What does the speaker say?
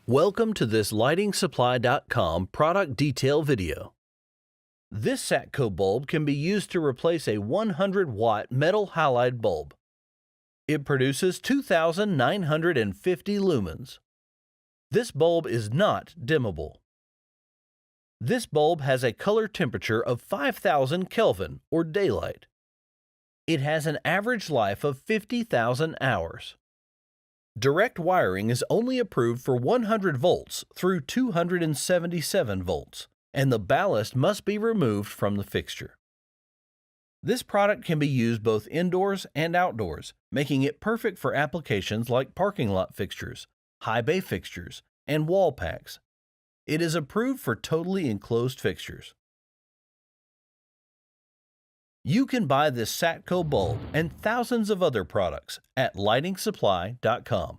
Welcome to this LightingSupply.com product detail video. This Satco bulb can be used to replace a 100-watt metal halide bulb. It produces 2,950 lumens. This bulb is not dimmable. This bulb has a color temperature of 5,000 Kelvin or daylight. It has an average life of 50,000 hours. Direct wiring is only approved for 100 volts through 277 volts, and the ballast must be removed from the fixture. This product can be used both indoors and outdoors, making it perfect for applications like parking lot fixtures, high bay fixtures, and wall packs. It is approved for totally enclosed fixtures. You can buy this Satco bulb and thousands of other products at LightingSupply.com.